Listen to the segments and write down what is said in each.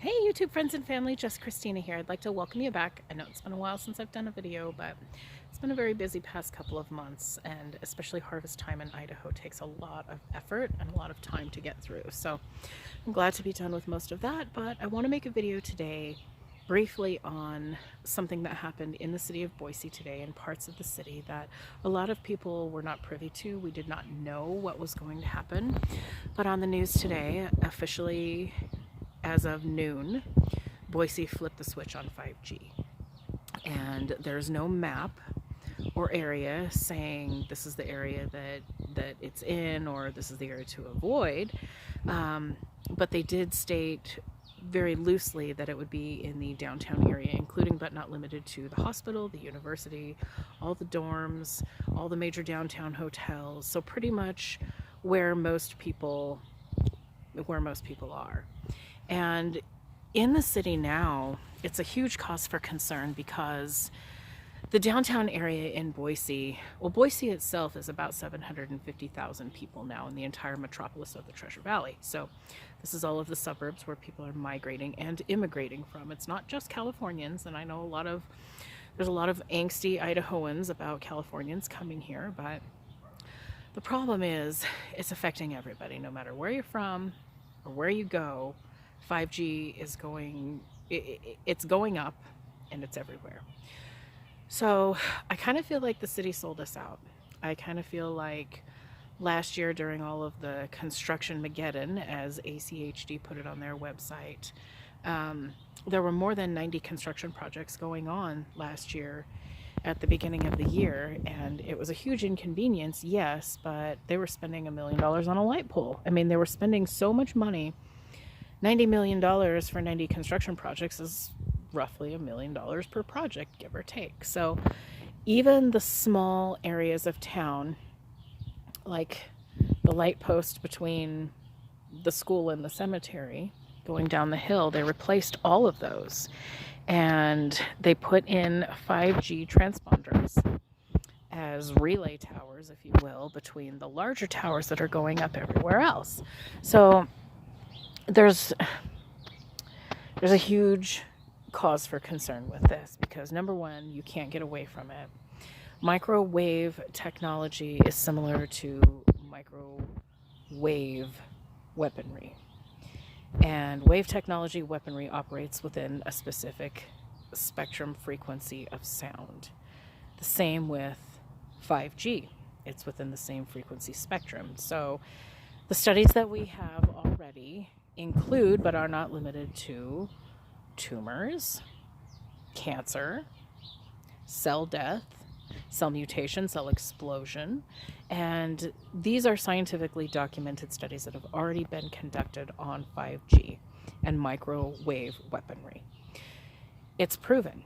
Hey YouTube friends and family, just Christina here. I'd like to welcome you back. I know it's been a while since I've done a video, but it's been a very busy past couple of months, and especially harvest time in Idaho takes a lot of effort and a lot of time to get through. So I'm glad to be done with most of that, but I want to make a video today briefly on something that happened in the city of Boise today, in parts of the city that a lot of people were not privy to. We did not know what was going to happen, but on the news today, officially as of noon, Boise flipped the switch on 5G. And there's no map or area saying this is the area that it's in or this is the area to avoid. But they did state very loosely that it would be in the downtown area, including but not limited to the hospital, the university, all the dorms, all the major downtown hotels. So pretty much where most people are. And in the city now, it's a huge cause for concern because the downtown area in Boise, well, Boise itself is about 750,000 people now in the entire metropolis of the Treasure Valley. So this is all of the suburbs where people are migrating and immigrating from. It's not just Californians, and I know there's a lot of angsty Idahoans about Californians coming here, but the problem is it's affecting everybody, no matter where you're from or where you go. 5G is it's going up, and it's everywhere. So I kind of feel like the city sold us out. I kind of feel like last year during all of the construction Mageddon, as ACHD put it on their website, there were more than 90 construction projects going on last year at the beginning of the year, and it was a huge inconvenience, yes, but they were spending $1 million on a light pole. I mean, they were spending so much money. $90 million for 90 construction projects is roughly $1 million per project, give or take. So even the small areas of town, like the light post between the school and the cemetery going down the hill, they replaced all of those. And they put in 5G transponders as relay towers, if you will, between the larger towers that are going up everywhere else. So there's a huge cause for concern with this because, number one, you can't get away from it. Microwave technology is similar to microwave weaponry. And wave technology weaponry operates within a specific spectrum frequency of sound. The same with 5G. It's within the same frequency spectrum. So the studies that we have already include, but are not limited to, tumors, cancer, cell death, cell mutation, cell explosion, and these are scientifically documented studies that have already been conducted on 5G and microwave weaponry. It's proven.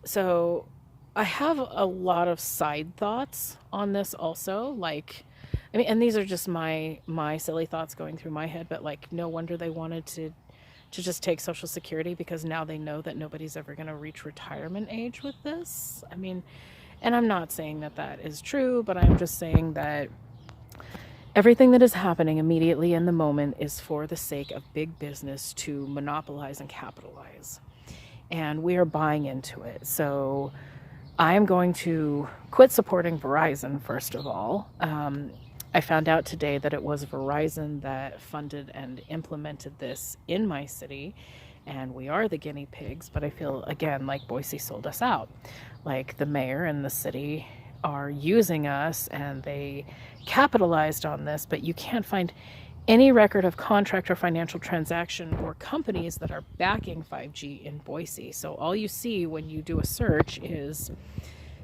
So I have a lot of side thoughts on this also, and these are just my silly thoughts going through my head, but no wonder they wanted to just take Social Security, because now they know that nobody's ever going to reach retirement age with this. And I'm not saying that that is true, but I'm just saying that everything that is happening immediately in the moment is for the sake of big business to monopolize and capitalize. And we are buying into it. So I am going to quit supporting Verizon, first of all. I found out today that it was Verizon that funded and implemented this in my city, and we are the guinea pigs, but I feel, again, like Boise sold us out. Like the mayor and the city are using us, and they capitalized on this, but you can't find any record of contract or financial transaction or companies that are backing 5G in Boise. So all you see when you do a search is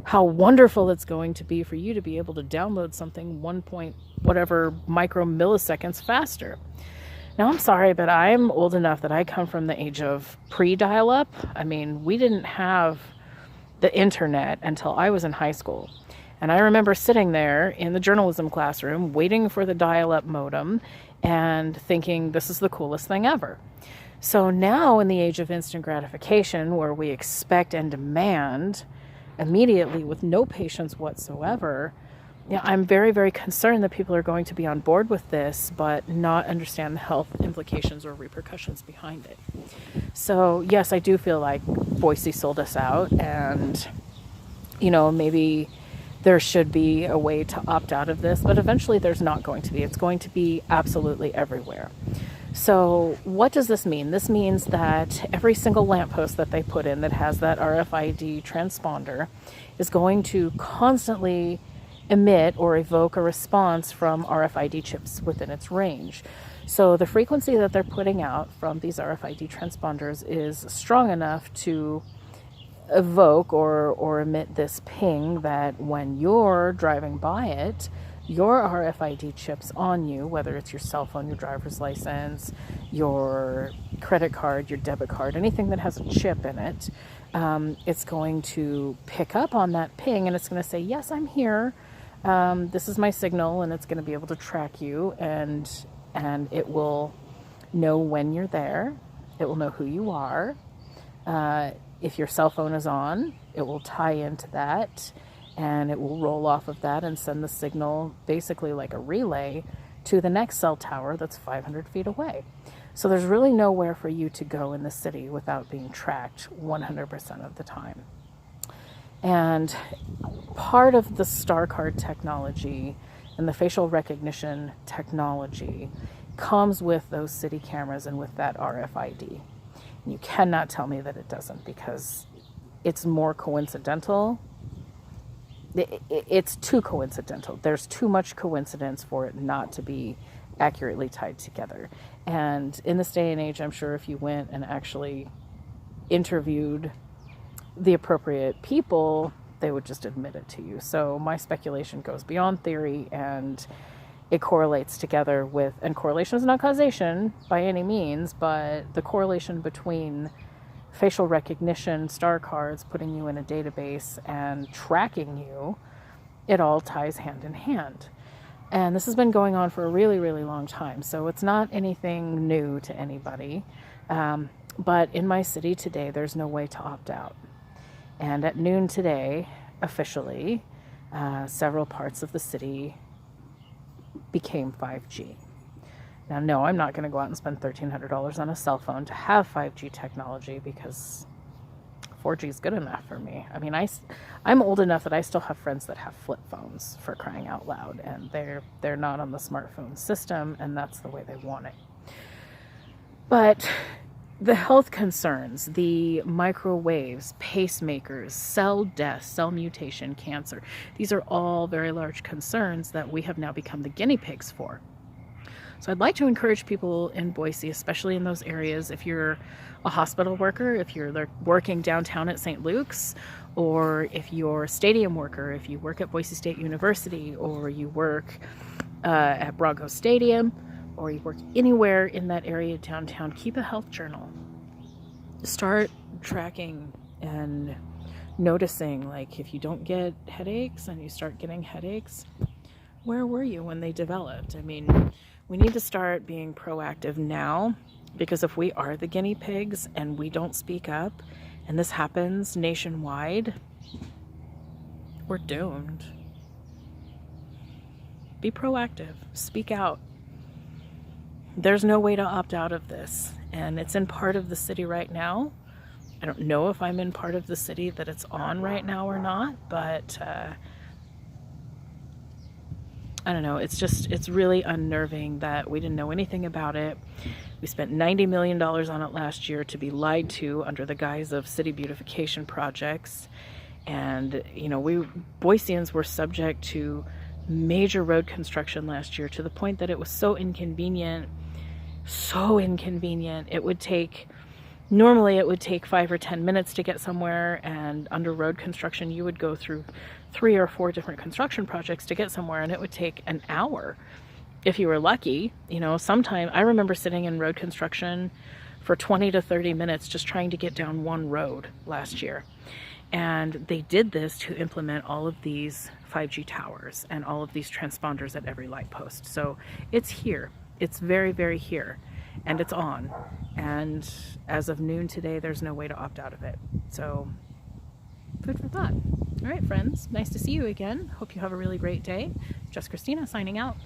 how wonderful it's going to be for you to be able to download something 1 point whatever micro milliseconds faster. Now, I'm sorry, but I'm old enough that I come from the age of pre-dial-up. We didn't have the internet until I was in high school. And I remember sitting there in the journalism classroom waiting for the dial-up modem and thinking, this is the coolest thing ever. So now, in the age of instant gratification, where we expect and demand immediately with no patience whatsoever, Yeah, I'm very, very concerned that people are going to be on board with this, but not understand the health implications or repercussions behind it. So, yes, I do feel like Boise sold us out, and, maybe there should be a way to opt out of this, but eventually there's not going to be. It's going to be absolutely everywhere. So what does this mean? This means that every single lamppost that they put in that has that RFID transponder is going to constantly emit or evoke a response from RFID chips within its range. So the frequency that they're putting out from these RFID transponders is strong enough to evoke or emit this ping that when you're driving by it, your RFID chips on you, whether it's your cell phone, your driver's license, your credit card, your debit card, anything that has a chip in it, it's going to pick up on that ping and it's going to say, yes, I'm here. This is my signal, and it's going to be able to track you, and it will know when you're there. It will know who you are. If your cell phone is on, it will tie into that, and it will roll off of that and send the signal basically like a relay to the next cell tower that's 500 feet away. So there's really nowhere for you to go in the city without being tracked 100% of the time. And part of the star card technology and the facial recognition technology comes with those city cameras and with that RFID. And you cannot tell me that it doesn't, because it's more coincidental. It's too coincidental. There's too much coincidence for it not to be accurately tied together. And in this day and age, I'm sure if you went and actually interviewed the appropriate people, they would just admit it to you. So my speculation goes beyond theory, and it correlates together with, and correlation is not causation by any means, but the correlation between facial recognition, star cards, putting you in a database, and tracking you, it all ties hand in hand. And this has been going on for a really, really long time. So it's not anything new to anybody. But in my city today, there's no way to opt out. And at noon today, officially, several parts of the city became 5G. Now, no, I'm not going to go out and spend $1,300 on a cell phone to have 5G technology, because 4G is good enough for me. I mean, I'm old enough that I still have friends that have flip phones, for crying out loud, and they're not on the smartphone system, and that's the way they want it. But the health concerns, the microwaves, pacemakers, cell death, cell mutation, cancer, these are all very large concerns that we have now become the guinea pigs for. So I'd like to encourage people in Boise, especially in those areas, if you're a hospital worker, if you're working downtown at St. Luke's, or if you're a stadium worker, if you work at Boise State University, or you work at Bronco Stadium, or you work anywhere in that area downtown, keep a health journal. Start tracking and noticing, like, if you don't get headaches and you start getting headaches, where were you when they developed? I mean, we need to start being proactive now, because if we are the guinea pigs and we don't speak up, and this happens nationwide, we're doomed. Be proactive. Speak out. There's no way to opt out of this, and it's in part of the city right now. I don't know if I'm in part of the city that it's on right now or not, but I don't know. It's really unnerving that we didn't know anything about it. We spent $90 million on it last year to be lied to under the guise of city beautification projects. And, we Boiseans were subject to major road construction last year, to the point that it was so inconvenient. Normally it would take 5 or 10 minutes to get somewhere, and under road construction you would go through 3 or 4 different construction projects to get somewhere, and it would take an hour if you were lucky. Sometime I remember sitting in road construction for 20 to 30 minutes just trying to get down one road last year. And they did this to implement all of these 5G towers and all of these transponders at every light post. So it's here. It's very, very here, and it's on. And as of noon today, there's no way to opt out of it. So food for thought. All right, friends, nice to see you again. Hope you have a really great day. Just Christina signing out.